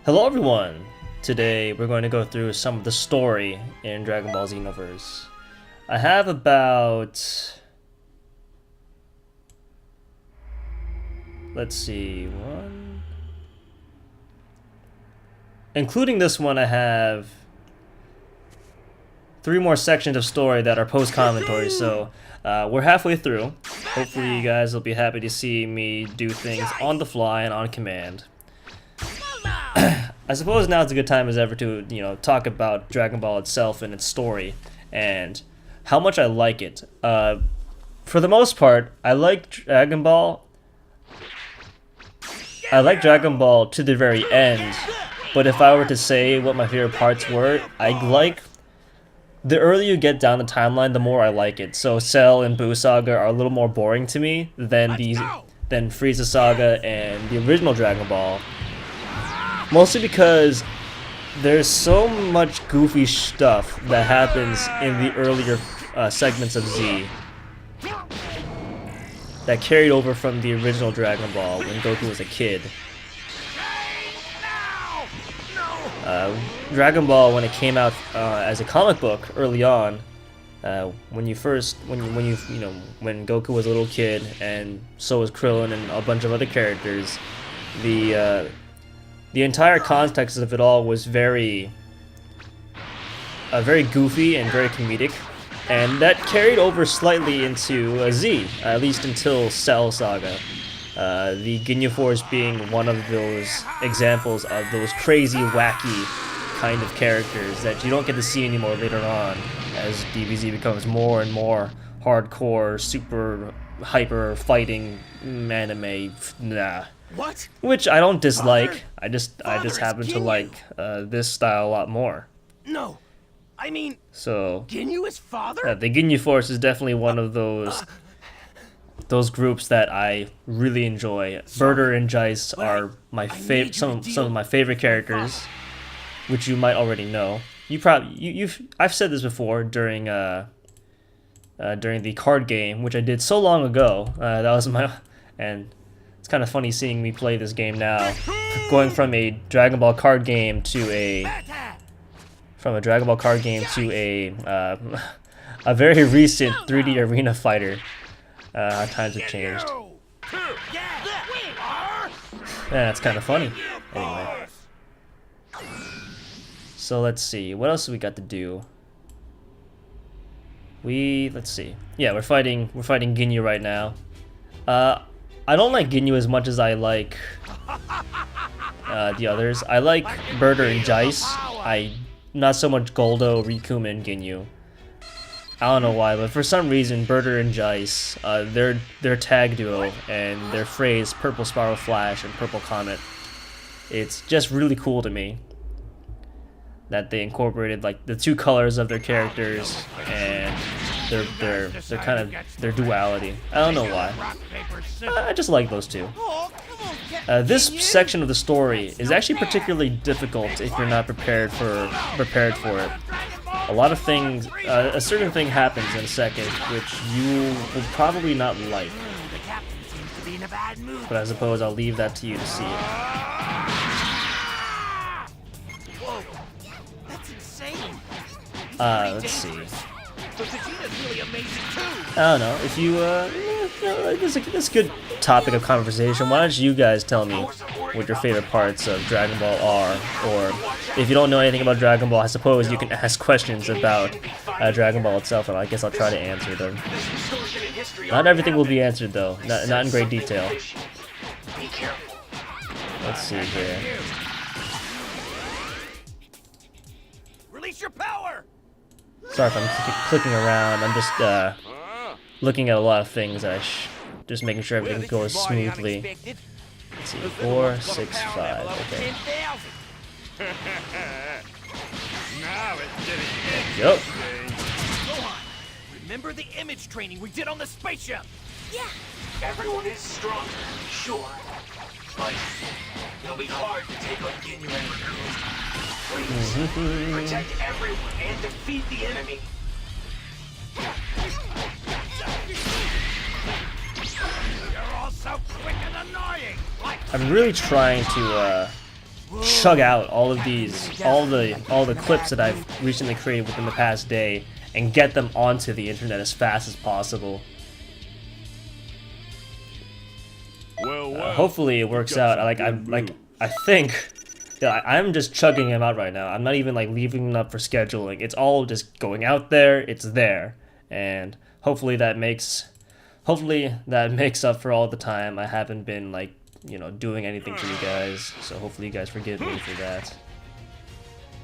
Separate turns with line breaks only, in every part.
Hello everyone! Today we're going to go through some of the story in Dragon Ball Xenoverse. I have about... let's see, one... including this one, I have 3 more sections of story that are post-commentary, so we're halfway through. Hopefully you guys will be happy to see me do things on the fly and on command. I suppose now it's a good time as ever to, talk about Dragon Ball itself and its story and how much I like it. For the most part, I like Dragon Ball. I like Dragon Ball to the very end, but if I were to say what my favorite parts were, I like the earlier you get down the timeline, the more I like it. So Cell and Buu Saga are a little more boring to me than Frieza Saga and the original Dragon Ball. Mostly because there's so much goofy stuff that happens in the earlier segments of Z that carried over from the original Dragon Ball when Goku was a kid. Dragon Ball, when it came out as a comic book early on, when Goku was a little kid, and so was Krillin and a bunch of other characters, the entire context of it all was very goofy and very comedic, and that carried over slightly into Z, at least until Cell Saga. The Ginyu Force being one of those examples of those crazy, wacky kind of characters that you don't get to see anymore later on, as DBZ becomes more and more hardcore, super hyper fighting anime.
What?
Which I don't dislike.
Father?
I just happen to
Ginyu.
like this style a lot more.
No, I mean,
So
Ginyu is father?
the Ginyu Force is definitely one of those groups that I really enjoy. Burter and Jice are my some of my favorite characters, which you might already know. I've said this before during the card game, which I did so long ago. That was and it's kind of funny seeing me play this game now, going from a Dragon Ball card game to a a very recent 3D arena fighter. How times have changed. Yeah, it's kind of funny. Anyway, so let's see, what else do we got to do? Let's see. Yeah, we're fighting Ginyu right now. I don't like Ginyu as much as I like the others. I like Burter and Jice. Not so much Goldo, Rikuma, and Ginyu. I don't know why, but for some reason, Burter and Jice, their tag duo and their phrase "Purple Spiral Flash" and "Purple Comet," it's just really cool to me that they incorporated like the 2 colors of their characters and their duality. I don't know why. I just like those 2. This section of the story is actually particularly difficult if you're not prepared for it. A lot of things, a certain thing happens in a second which you will probably not like. But I suppose I'll leave that to you to see it.
Whoa, that's insane.
Let's see.
But Vegeta's really amazing too.
I don't know, if you, this is a good topic of conversation. Why don't you guys tell me what your favorite parts of Dragon Ball are, or if you don't know anything about Dragon Ball, I suppose you can ask questions about Dragon Ball itself, and I guess I'll try to answer them. Not everything will be answered though, not in great detail. Let's see here.
Release your power.
Sorry if I'm clicking around, I'm just looking at a lot of things, just making sure everything goes smoothly. Let's see, 4, 6, 5, okay. Yup.
Remember the image training we did on the spaceship?
Yeah. Everyone is stronger, sure. But it'll be hard to take on Ginyu and Rikuma. Please, protect everyone and defeat the enemy.
You're all so quick and annoying.
I'm really trying to chug out all of these, all the clips that I've recently created within the past day, and get them onto the internet as fast as possible. Hopefully it works out. I think. Yeah, I'm just chugging him out right now. I'm not even like leaving him up for scheduling. It's all just going out there. It's there, and hopefully that makes up for all the time I haven't been like, you know, doing anything for you guys. So hopefully you guys forgive me for that.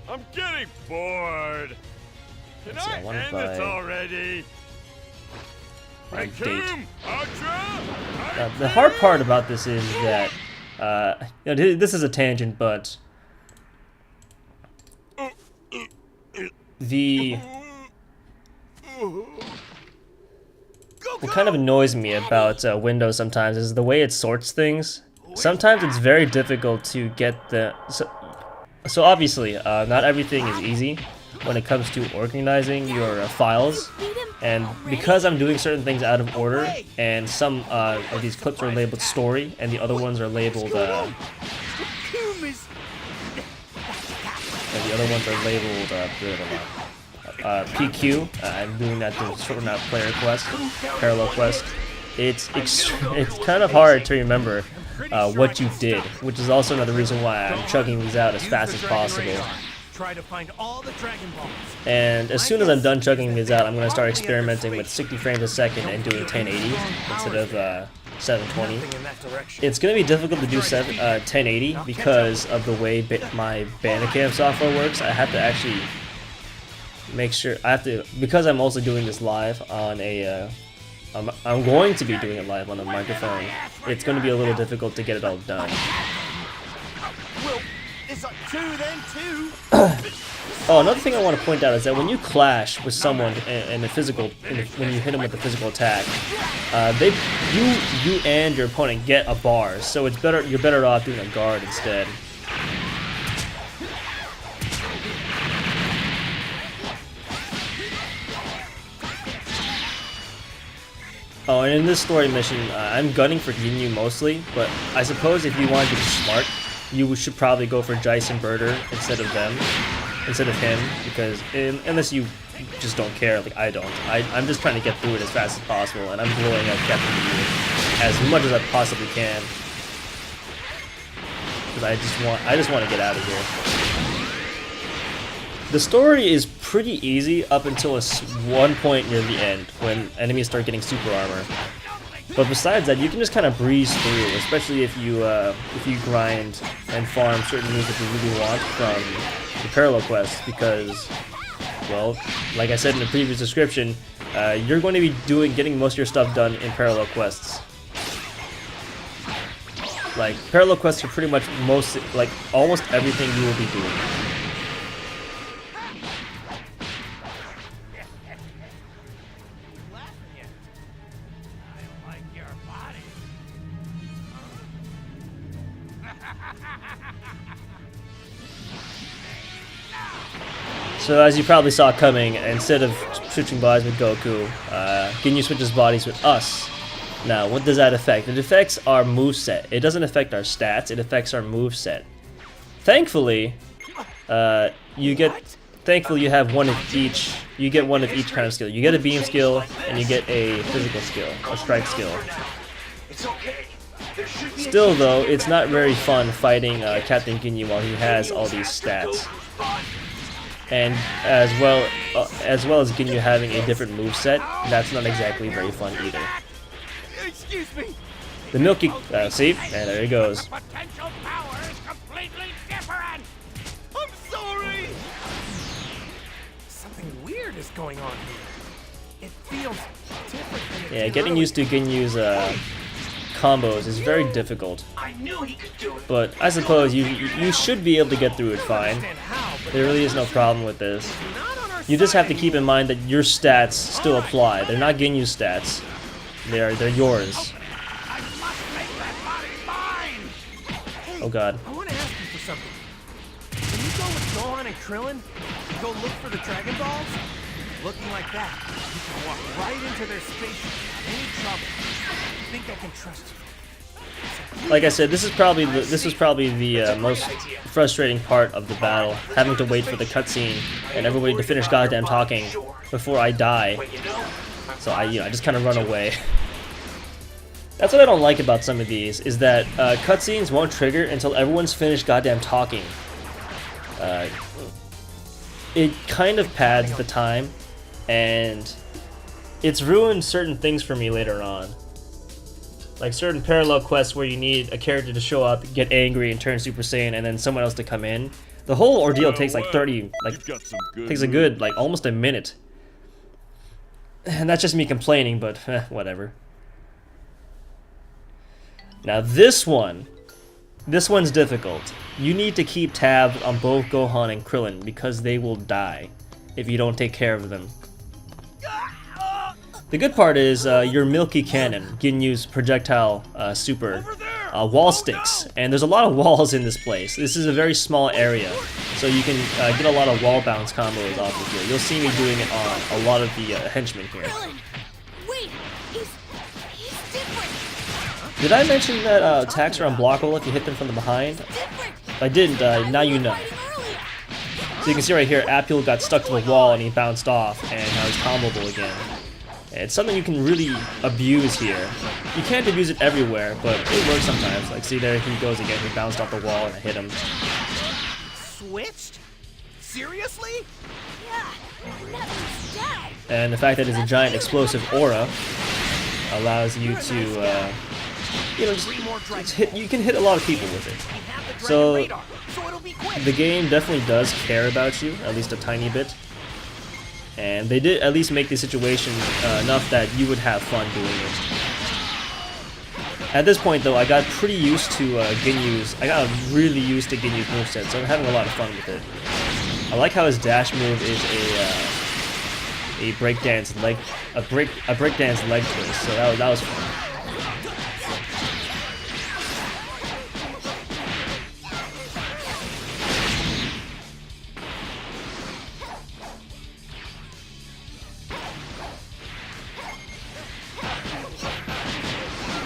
I'm getting bored. Can
Let's see, I
I
wonder
end
if
this
I-
already?
My date.
Rakim, Ultra,
The hard part about this is that, you know, this is a tangent, but what kind of annoys me about Windows sometimes is the way it sorts things. Sometimes it's very difficult to get the... So obviously, not everything is easy when it comes to organizing your files. And because I'm doing certain things out of order, and some of these clips are labeled story, and the other ones are labeled PQ. I'm doing that to sort out player quest, parallel quest. It's kind of hard to remember what you did, which is also another reason why I'm chugging these out as fast as possible.
Try to find all the Dragonballs.
And as soon as I'm done chugging these out, I'm going to start experimenting with 60 frames a second and doing 1080 instead of 720. It's going to be difficult to do 1080 because of the way my Bandicam software works. I have to actually make sure, because I'm also doing this live on a, I'm going to be doing it live on a microphone. It's going to be a little difficult to get it all done.
Well, it's like 2 then 2.
Oh, another thing I want to point out is that when you clash with someone in a physical, when you hit them with a physical attack, you and your opponent get a bar. So it's better. You're better off doing a guard instead. Oh, and in this story mission, I'm gunning for Ginyu mostly, but I suppose if you wanted to be smart, you should probably go for Jice and Birder instead of him, because unless you just don't care, like I don't. I'm just trying to get through it as fast as possible, and I'm blowing up Captain Ginyu as much as I possibly can, because I just want to get out of here. The story is pretty easy up until one point near the end, when enemies start getting super armor. But besides that, you can just kind of breeze through, especially if you grind and farm certain moves that you really want from the parallel quests, because, well, like I said in the previous description, you're going to be getting most of your stuff done in parallel quests. Like, parallel quests are pretty much almost everything you will be doing. So as you probably saw coming, instead of switching bodies with Goku, Ginyu switches bodies with us. Now, what does that affect? It affects our moveset. It doesn't affect our stats, it affects our moveset. Thankfully, you have one of each. You get one of each kind of skill. You get a beam skill, and you get a physical skill, a strike skill. Still though, it's not very fun fighting Captain Ginyu while he has all these stats. And as well as Ginyu having a different moveset, that's not exactly very fun either.
Excuse me.
The Milky, see? And there he goes.
The potential power is completely different. I'm sorry. Something weird is going on here. It feels different than it
Yeah,
did
getting
earlier.
used to Ginyu's combos is very difficult.
I knew he could do it.
But I suppose you should be able to get through it fine.
Understand how, but
There really is no problem with this.
not on our
You just have to
side
keep in mind that your stats still apply. They're not Ginyu's stats. They're yours.
I must make that body mine.
Oh god.
I want to ask you for something. When you go with Gohan and Krillin, you go look for the Dragon Balls, looking like that, you can walk right into their spaceship without any trouble. I think I can trust you. So
Like I said, this is probably the most frustrating part of the battle, having to wait for the cutscene and everybody to finish goddamn talking before I die. So I just kind of run away. That's what I don't like about some of these, is that cutscenes won't trigger until everyone's finished goddamn talking. It kind of pads the time, and it's ruined certain things for me later on. Like certain parallel quests where you need a character to show up, get angry, and turn Super Saiyan, and then someone else to come in. The whole ordeal takes like 30, takes a good, like almost a minute. And that's just me complaining, but whatever. Now this one's difficult. You need to keep tabs on both Gohan and Krillin because they will die if you don't take care of them. The good part is your Milky Cannon, Ginyu's projectile super, wall sticks, and there's a lot of walls in this place. This is a very small area, so you can get a lot of wall bounce combos off of here. You'll see me doing it on a lot of the henchmen here.
Wait, he's different.
Did I mention that attacks are unblockable if you hit them from the behind? If I didn't, now you know. So you can see right here, Apul got stuck to the wall and he bounced off, and now he's comboable again. It's something you can really abuse here. You can't abuse it everywhere, but it works sometimes. Like, see there, he goes again, he bounced off the wall and I hit him.
Switched? Seriously?
Yeah, that was dead.
And the fact that it's a giant explosive aura allows you to, you know, just hit, you can hit a lot of people with it. So, the game definitely does care about you, at least a tiny bit. And they did at least make the situation enough that you would have fun doing it. At this point, though, I got pretty used to Ginyu's. I got really used to Ginyu's moveset, so I'm having a lot of fun with it. I like how his dash move is a breakdance leg twist. So that was fun.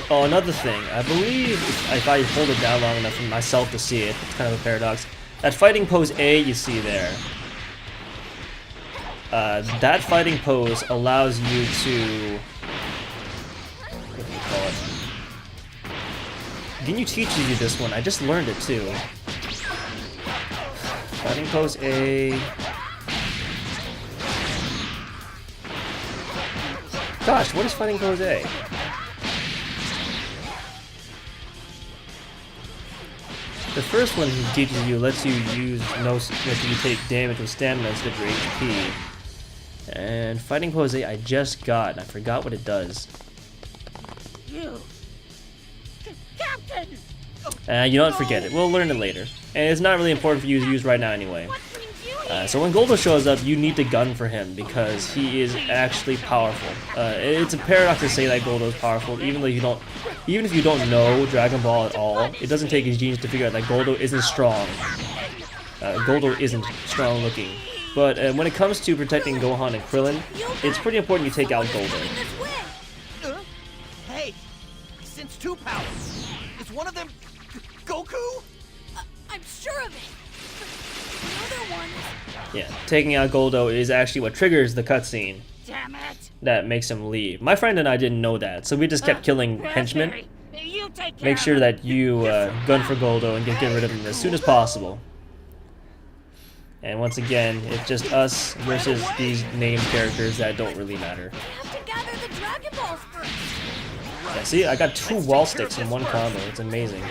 Oh, another thing. I believe if I hold it down long enough for myself to see it, it's kind of a paradox. That fighting pose A you see there, that fighting pose allows you to... what do you call it? Ginyu teaches you this one. I just learned it too. Fighting pose A... Gosh, what is fighting pose A? The first one he teaches you lets you take damage with stamina instead of your HP. And fighting pose A I just got, and I forgot what it does.
You, Captain.
You don't forget it. We'll learn it later, and it's not really important for you to use right now anyway. So when Goldo shows up, you need to gun for him because he is actually powerful. It's a paradox to say that Goldo is powerful, even if you don't know Dragon Ball at all. It doesn't take his genius to figure out that Goldo isn't strong. Goldo isn't strong looking. But when it comes to protecting Gohan and Krillin, it's pretty important you take out Goldo.
Hey, I sense two powers. Is one of them Goku?
I'm sure of it. But the other one.
Yeah, taking out Goldo is actually what triggers the cutscene
Damn it.
that makes him leave. My friend and I didn't know that, so we just kept killing henchmen.
You take care
Make sure that you gun for Goldo and get rid of him as soon as possible. And once again, it's just us versus these named characters that don't really matter.
We have to gather the Dragon Balls first.
Yeah, see, I got 2 wall sticks in one combo. It's amazing.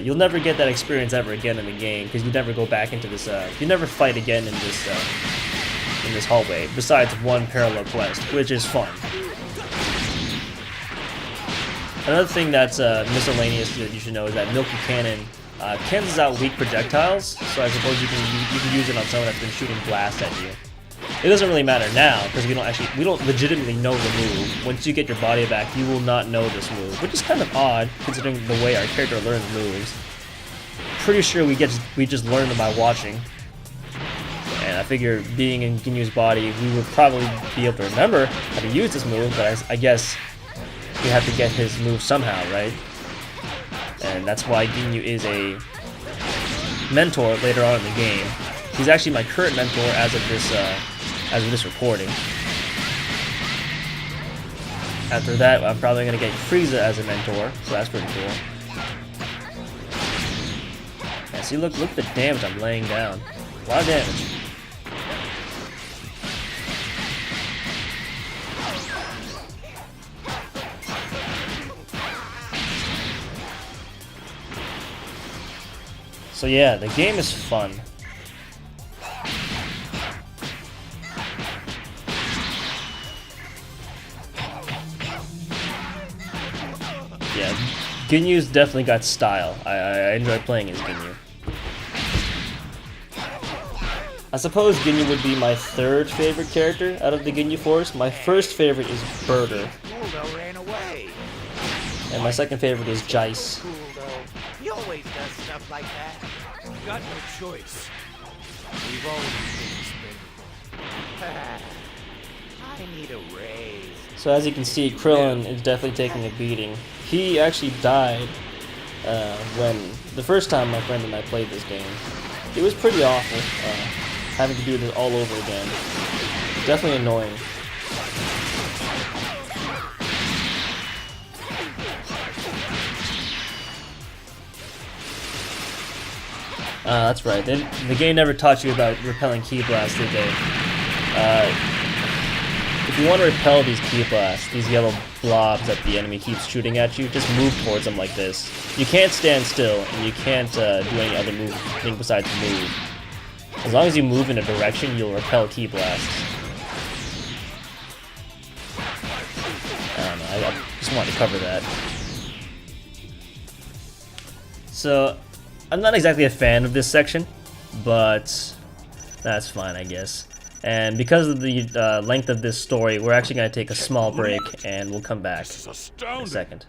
You'll never get that experience ever again in the game because you never go back into this. You never fight again in this hallway. Besides one parallel quest, which is fun. Another thing that's miscellaneous that you should know is that Milky Cannon cancels out weak projectiles. So I suppose you can use it on someone that's been shooting blast at you. It doesn't really matter now because we don't legitimately know the move. Once you get your body back, you will not know this move, which is kind of odd considering the way our character learns moves. Pretty sure we just learn them by watching. And I figure being in Ginyu's body, we would probably be able to remember how to use this move, but I guess we have to get his move somehow, right? and that's why Ginyu is a mentor later on in the game. He's actually my current mentor as of this recording. After that, I'm probably gonna get Frieza as a mentor, so that's pretty cool. Yeah, see, look at the damage I'm laying down. A lot of damage. So yeah, the game is fun. Yeah, Ginyu's definitely got style. I enjoy playing as Ginyu. I suppose Ginyu would be my third favorite character out of the Ginyu Force. My first favorite is Birder,
Cooldo ran away.
and my second favorite is Jice.
Cooldo. He always does stuff like that. Got no choice. We've always been expendable. I need a raise.
So as you can see, Krillin is definitely taking a beating. He actually died when the first time my friend and I played this game. It was pretty awful, having to do this all over again. Definitely annoying. That's right. The game never taught you about repelling Ki Blasts, did they? If you want to repel these Ki Blasts, these yellow blobs that the enemy keeps shooting at you, just move towards them like this. You can't stand still, and you can't do any other thing besides move. As long as you move in a direction, you'll repel Ki Blasts. I don't know, I just wanted to cover that. So, I'm not exactly a fan of this section, but that's fine, I guess. And because of the length of this story, we're actually going to take a small break, and we'll come back
This is
in a
astounding.
second.